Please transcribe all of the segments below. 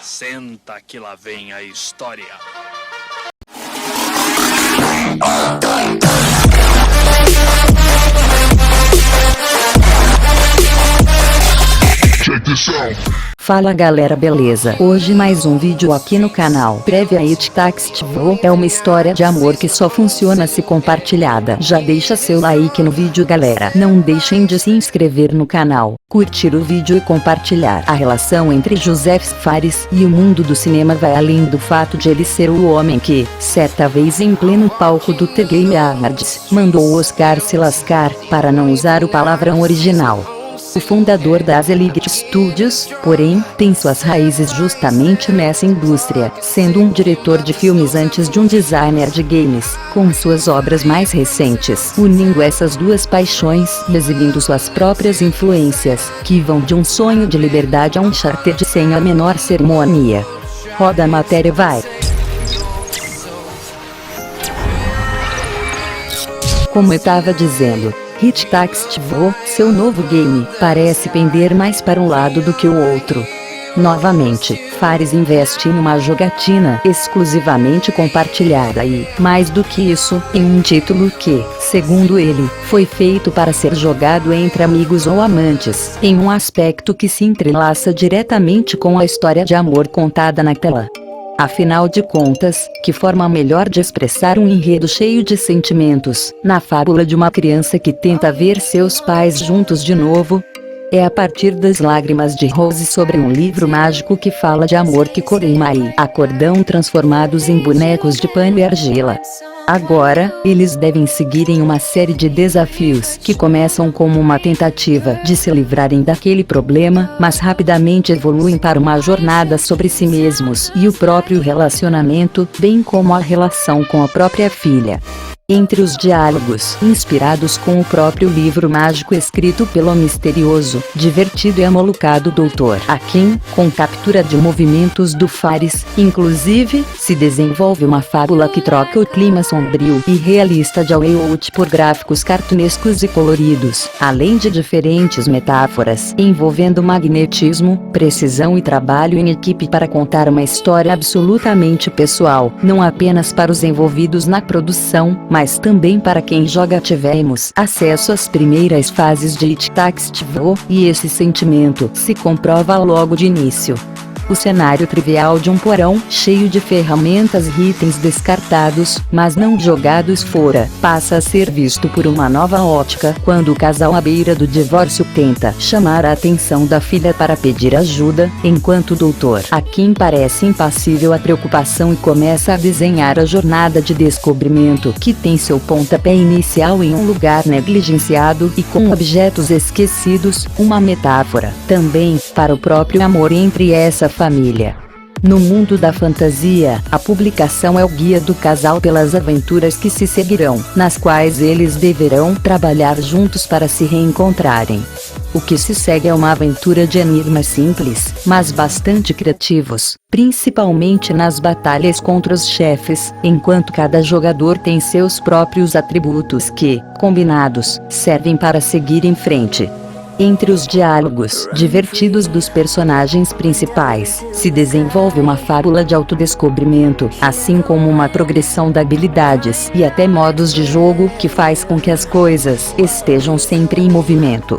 Senta que lá vem a história. Fala galera, beleza? Hoje mais um vídeo aqui no canal. Prévia It Takes Two é uma história de amor que só funciona se compartilhada. Já deixa seu like no vídeo, galera. Não deixem de se inscrever no canal, curtir o vídeo e compartilhar. A relação entre Joseph Fares e o mundo do cinema vai além do fato de ele ser o homem que, certa vez em pleno palco do The Game Awards, mandou o Oscar se lascar, para não usar o palavrão original. O fundador da Elite Studios, porém, tem suas raízes justamente nessa indústria, sendo um diretor de filmes antes de um designer de games, com suas obras mais recentes, unindo essas duas paixões e exibindo suas próprias influências, que vão de um sonho de liberdade a um Uncharted sem a menor cerimônia. Roda a matéria, vai! Como eu tava dizendo, It Takes Two, seu novo game, parece pender mais para um lado do que o outro. Novamente, Fares investe em uma jogatina exclusivamente compartilhada e, mais do que isso, em um título que, segundo ele, foi feito para ser jogado entre amigos ou amantes, em um aspecto que se entrelaça diretamente com a história de amor contada na tela. Afinal de contas, que forma melhor de expressar um enredo cheio de sentimentos, na fábula de uma criança que tenta ver seus pais juntos de novo? É a partir das lágrimas de Rose sobre um livro mágico que fala de amor que Korema e Acordão transformados em bonecos de pano e argila. Agora, eles devem seguir em uma série de desafios que começam como uma tentativa de se livrarem daquele problema, mas rapidamente evoluem para uma jornada sobre si mesmos e o próprio relacionamento, bem como a relação com a própria filha. Entre os diálogos, inspirados com o próprio livro mágico escrito pelo misterioso, divertido e amalucado Dr. Akin, com captura de movimentos do Fares, inclusive, se desenvolve uma fábula que troca o clima sombrio e realista de Hollywood por gráficos cartunescos e coloridos, além de diferentes metáforas envolvendo magnetismo, precisão e trabalho em equipe para contar uma história absolutamente pessoal, não apenas para os envolvidos na produção, mas também para quem joga. Tivemos acesso às primeiras fases de It Takes Two, e esse sentimento se comprova logo de início. O cenário trivial de um porão, cheio de ferramentas e itens descartados, mas não jogados fora, passa a ser visto por uma nova ótica quando o casal à beira do divórcio tenta chamar a atenção da filha para pedir ajuda, enquanto o Dr. Akin parece impassível à preocupação e começa a desenhar a jornada de descobrimento que tem seu pontapé inicial em um lugar negligenciado e com objetos esquecidos, uma metáfora, também, para o próprio amor entre essa família. No mundo da fantasia, a publicação é o guia do casal pelas aventuras que se seguirão, nas quais eles deverão trabalhar juntos para se reencontrarem. O que se segue é uma aventura de enigmas simples, mas bastante criativos, principalmente nas batalhas contra os chefes, enquanto cada jogador tem seus próprios atributos que, combinados, servem para seguir em frente. Entre os diálogos divertidos dos personagens principais, se desenvolve uma fábula de autodescobrimento, assim como uma progressão de habilidades e até modos de jogo que faz com que as coisas estejam sempre em movimento.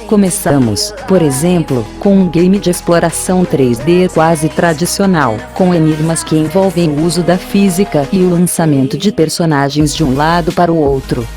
Começamos, por exemplo, com um game de exploração 3D quase tradicional, com enigmas que envolvem o uso da física e o lançamento de personagens de um lado para o outro.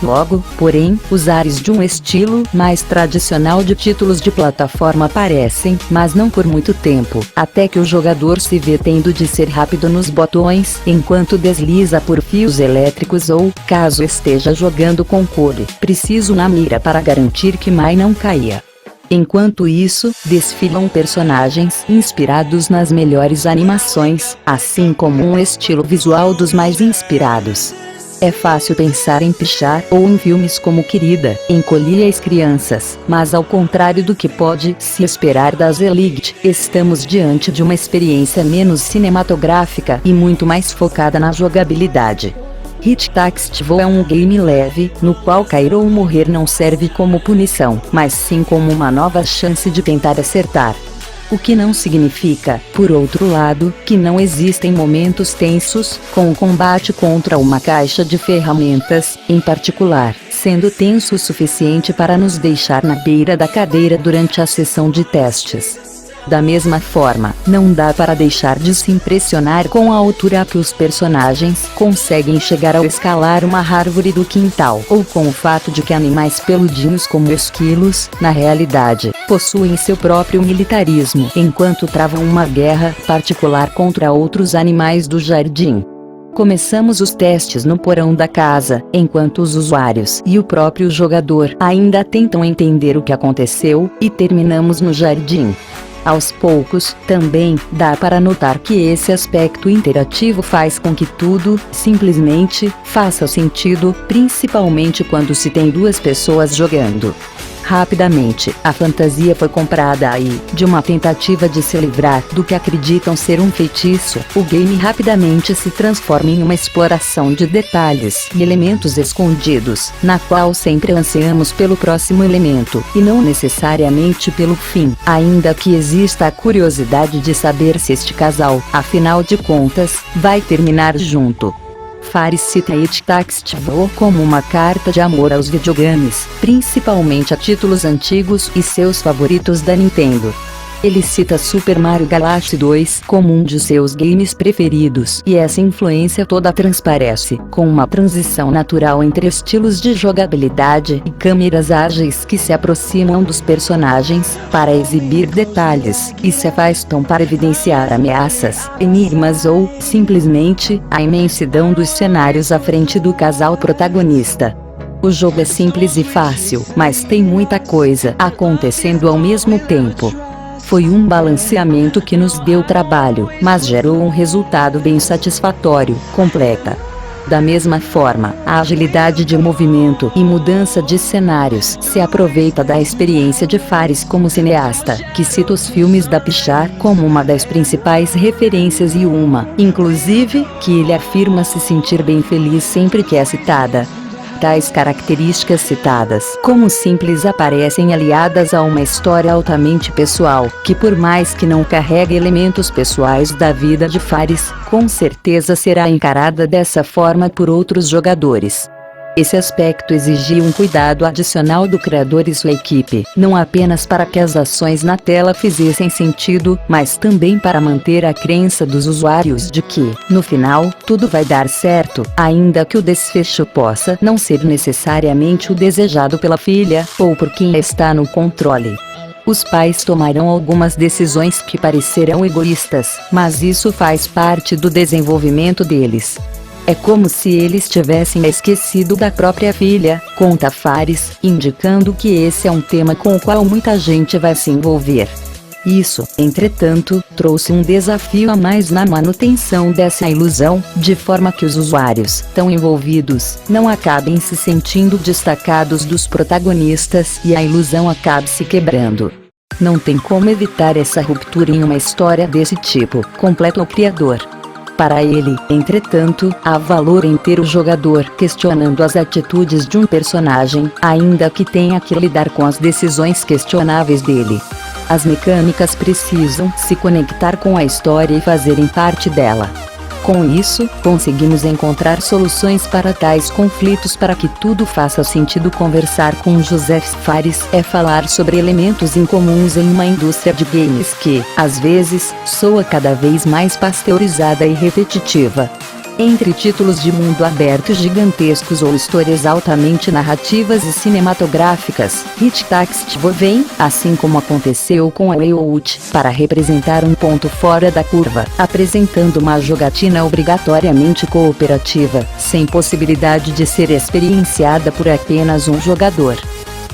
Logo, porém, os ares de um estilo mais tradicional de títulos de plataforma aparecem, mas não por muito tempo, até que o jogador se vê tendo de ser rápido nos botões, enquanto desliza por fios elétricos ou, caso esteja jogando com cole, preciso na mira para garantir que Mai não caia. Enquanto isso, desfilam personagens inspirados nas melhores animações, assim como um estilo visual dos mais inspirados. É fácil pensar em Pichar ou em filmes como Querida, Encolhi as Crianças, mas ao contrário do que pode se esperar das Elite, estamos diante de uma experiência menos cinematográfica e muito mais focada na jogabilidade. It Takes Two é um game leve, no qual cair ou morrer não serve como punição, mas sim como uma nova chance de tentar acertar. O que não significa, por outro lado, que não existem momentos tensos, com o combate contra uma caixa de ferramentas, em particular, sendo tenso o suficiente para nos deixar na beira da cadeira durante a sessão de testes. Da mesma forma, não dá para deixar de se impressionar com a altura a que os personagens conseguem chegar ao escalar uma árvore do quintal, ou com o fato de que animais peludinhos como esquilos, na realidade, possuem seu próprio militarismo enquanto travam uma guerra particular contra outros animais do jardim. Começamos os testes no porão da casa, enquanto os usuários e o próprio jogador ainda tentam entender o que aconteceu, e terminamos no jardim. Aos poucos, também, dá para notar que esse aspecto interativo faz com que tudo, simplesmente, faça sentido, principalmente quando se tem duas pessoas jogando. Rapidamente, a fantasia foi comprada aí, de uma tentativa de se livrar do que acreditam ser um feitiço. O game rapidamente se transforma em uma exploração de detalhes e elementos escondidos, na qual sempre ansiamos pelo próximo elemento, e não necessariamente pelo fim, ainda que exista a curiosidade de saber se este casal, afinal de contas, vai terminar junto. Fares cita It Takes Two como uma carta de amor aos videogames, principalmente a títulos antigos e seus favoritos da Nintendo. Ele cita Super Mario Galaxy 2 como um de seus games preferidos, e essa influência toda transparece, com uma transição natural entre estilos de jogabilidade e câmeras ágeis que se aproximam dos personagens, para exibir detalhes, e se afastam para evidenciar ameaças, enigmas ou, simplesmente, a imensidão dos cenários à frente do casal protagonista. O jogo é simples e fácil, mas tem muita coisa acontecendo ao mesmo tempo. Foi um balanceamento que nos deu trabalho, mas gerou um resultado bem satisfatório, completa. Da mesma forma, a agilidade de movimento e mudança de cenários se aproveita da experiência de Fares como cineasta, que cita os filmes da Pixar como uma das principais referências e uma, inclusive, que ele afirma se sentir bem feliz sempre que é citada. Tais características citadas como simples aparecem aliadas a uma história altamente pessoal, que por mais que não carregue elementos pessoais da vida de Fares, com certeza será encarada dessa forma por outros jogadores. Esse aspecto exigiu um cuidado adicional do criador e sua equipe, não apenas para que as ações na tela fizessem sentido, mas também para manter a crença dos usuários de que, no final, tudo vai dar certo, ainda que o desfecho possa não ser necessariamente o desejado pela filha, ou por quem está no controle. Os pais tomarão algumas decisões que parecerão egoístas, mas isso faz parte do desenvolvimento deles. É como se eles tivessem esquecido da própria filha, conta Fares, indicando que esse é um tema com o qual muita gente vai se envolver. Isso, entretanto, trouxe um desafio a mais na manutenção dessa ilusão, de forma que os usuários, tão envolvidos, não acabem se sentindo destacados dos protagonistas e a ilusão acabe se quebrando. Não tem como evitar essa ruptura em uma história desse tipo, completa o criador. Para ele, entretanto, há valor em ter o jogador questionando as atitudes de um personagem, ainda que tenha que lidar com as decisões questionáveis dele. As mecânicas precisam se conectar com a história e fazerem parte dela. Com isso, conseguimos encontrar soluções para tais conflitos para que tudo faça sentido. Conversar com José Fares é falar sobre elementos incomuns em uma indústria de games que, às vezes, soa cada vez mais pasteurizada e repetitiva. Entre títulos de mundo aberto gigantescos ou histórias altamente narrativas e cinematográficas, It Takes Two vem, assim como aconteceu com a Way-Out, para representar um ponto fora da curva, apresentando uma jogatina obrigatoriamente cooperativa, sem possibilidade de ser experienciada por apenas um jogador.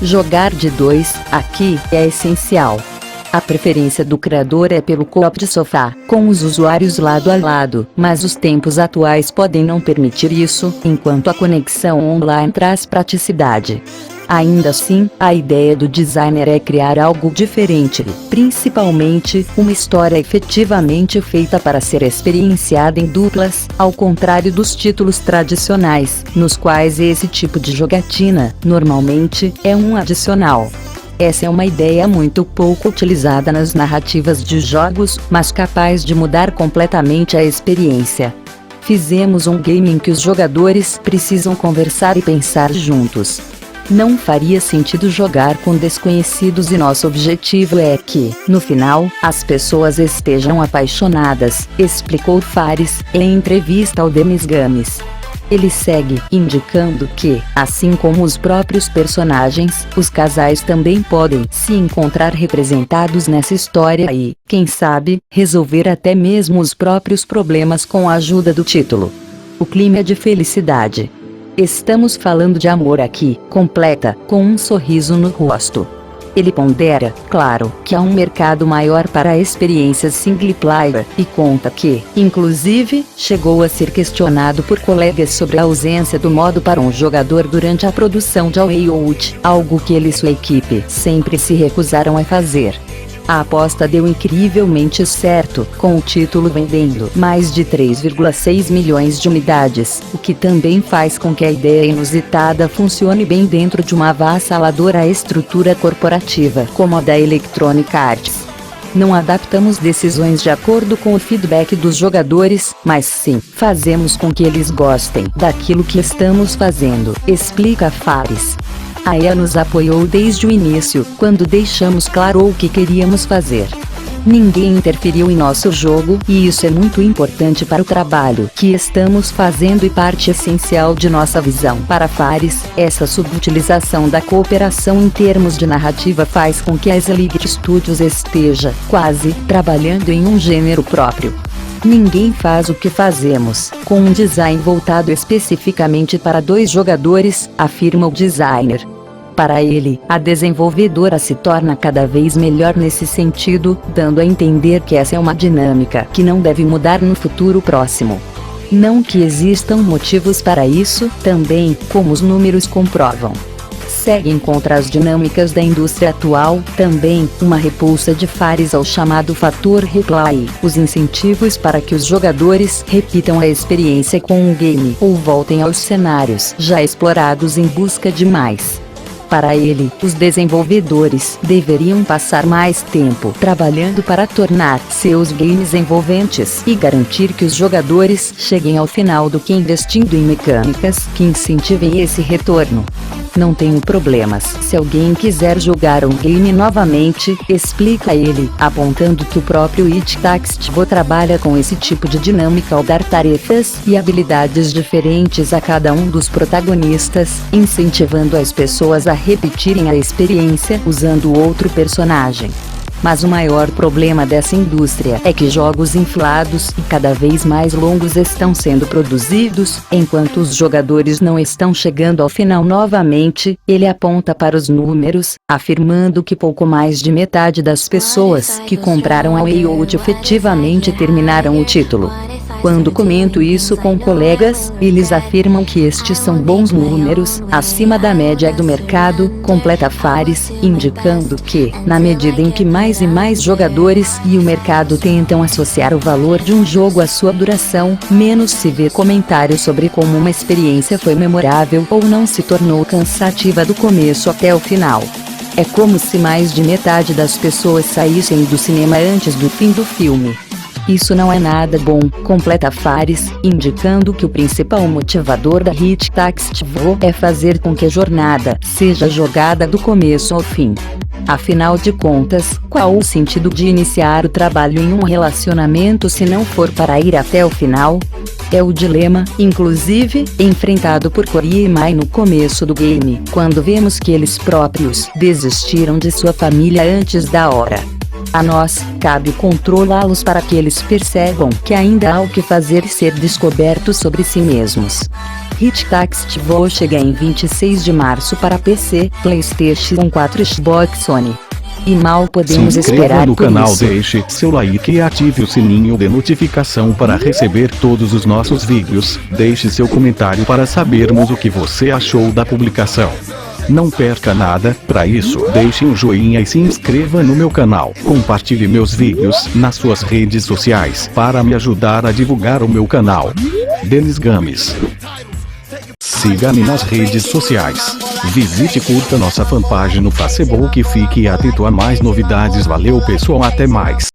Jogar de dois, aqui, é essencial. A preferência do criador é pelo co-op de sofá, com os usuários lado a lado, mas os tempos atuais podem não permitir isso, enquanto a conexão online traz praticidade. Ainda assim, a ideia do designer é criar algo diferente, principalmente, uma história efetivamente feita para ser experienciada em duplas, ao contrário dos títulos tradicionais, nos quais esse tipo de jogatina, normalmente, é um adicional. Essa é uma ideia muito pouco utilizada nas narrativas de jogos, mas capaz de mudar completamente a experiência. Fizemos um game em que os jogadores precisam conversar e pensar juntos. Não faria sentido jogar com desconhecidos e nosso objetivo é que, no final, as pessoas estejam apaixonadas, explicou Fares, em entrevista ao Dennis Games. Ele segue, indicando que, assim como os próprios personagens, os casais também podem se encontrar representados nessa história e, quem sabe, resolver até mesmo os próprios problemas com a ajuda do título. O clima é de felicidade. Estamos falando de amor aqui, completa, com um sorriso no rosto. Ele pondera, claro, que há um mercado maior para experiências single player, e conta que, inclusive, chegou a ser questionado por colegas sobre a ausência do modo para um jogador durante a produção de A Way Out, algo que ele e sua equipe sempre se recusaram a fazer. A aposta deu incrivelmente certo, com o título vendendo mais de 3,6 milhões de unidades, o que também faz com que a ideia inusitada funcione bem dentro de uma avassaladora estrutura corporativa como a da Electronic Arts. Não adaptamos decisões de acordo com o feedback dos jogadores, mas sim, fazemos com que eles gostem daquilo que estamos fazendo, explica Fares. A EA nos apoiou desde o início, quando deixamos claro o que queríamos fazer. Ninguém interferiu em nosso jogo, e isso é muito importante para o trabalho que estamos fazendo e parte essencial de nossa visão. Para Fares, essa subutilização da cooperação em termos de narrativa faz com que a Elite Studios esteja, quase, trabalhando em um gênero próprio. Ninguém faz o que fazemos, com um design voltado especificamente para 2 jogadores, afirma o designer. Para ele, a desenvolvedora se torna cada vez melhor nesse sentido, dando a entender que essa é uma dinâmica que não deve mudar no futuro próximo. Não que existam motivos para isso, também, como os números comprovam. Seguem contra as dinâmicas da indústria atual, também, uma repulsa de Fares ao chamado fator replay, os incentivos para que os jogadores repitam a experiência com um game ou voltem aos cenários já explorados em busca de mais. Para ele, os desenvolvedores deveriam passar mais tempo trabalhando para tornar seus games envolventes e garantir que os jogadores cheguem ao final do que investindo em mecânicas que incentivem esse retorno. Não tenho problemas se alguém quiser jogar um game novamente, explica ele, apontando que o próprio It Takes Two trabalha com esse tipo de dinâmica ao dar tarefas e habilidades diferentes a cada um dos protagonistas, incentivando as pessoas a repetirem a experiência usando outro personagem. Mas o maior problema dessa indústria é que jogos inflados e cada vez mais longos estão sendo produzidos, enquanto os jogadores não estão chegando ao final novamente. Ele aponta para os números, afirmando que pouco mais de metade das pessoas que compraram a Way Out efetivamente terminaram o título. Quando comento isso com colegas, eles afirmam que estes são bons números, acima da média do mercado, completa Fares, indicando que, na medida em que mais e mais jogadores e o mercado tentam associar o valor de um jogo à sua duração, menos se vê comentários sobre como uma experiência foi memorável ou não se tornou cansativa do começo até o final. É como se mais de metade das pessoas saíssem do cinema antes do fim do filme. Isso não é nada bom, completa Fares, indicando que o principal motivador da It Takes Two é fazer com que a jornada seja jogada do começo ao fim. Afinal de contas, qual o sentido de iniciar o trabalho em um relacionamento se não for para ir até o final? É o dilema, inclusive, enfrentado por Corey e Mai no começo do game, quando vemos que eles próprios desistiram de sua família antes da hora. A nós, cabe controlá-los para que eles percebam que ainda há o que fazer e ser descoberto sobre si mesmos. It Takes Two chega em 26 de março para PC, PlayStation 4 e Xbox One. E mal podemos esperar no por canal, isso. deixe seu like e ative o sininho de notificação para receber todos os nossos vídeos. Deixe seu comentário para sabermos o que você achou da publicação. Não perca nada, para isso, deixe um joinha e se inscreva no meu canal. Compartilhe meus vídeos nas suas redes sociais para me ajudar a divulgar o meu canal. Dennis Games. Siga-me nas redes sociais. Visite e curta nossa fanpage no Facebook e fique atento a mais novidades. Valeu pessoal, até mais.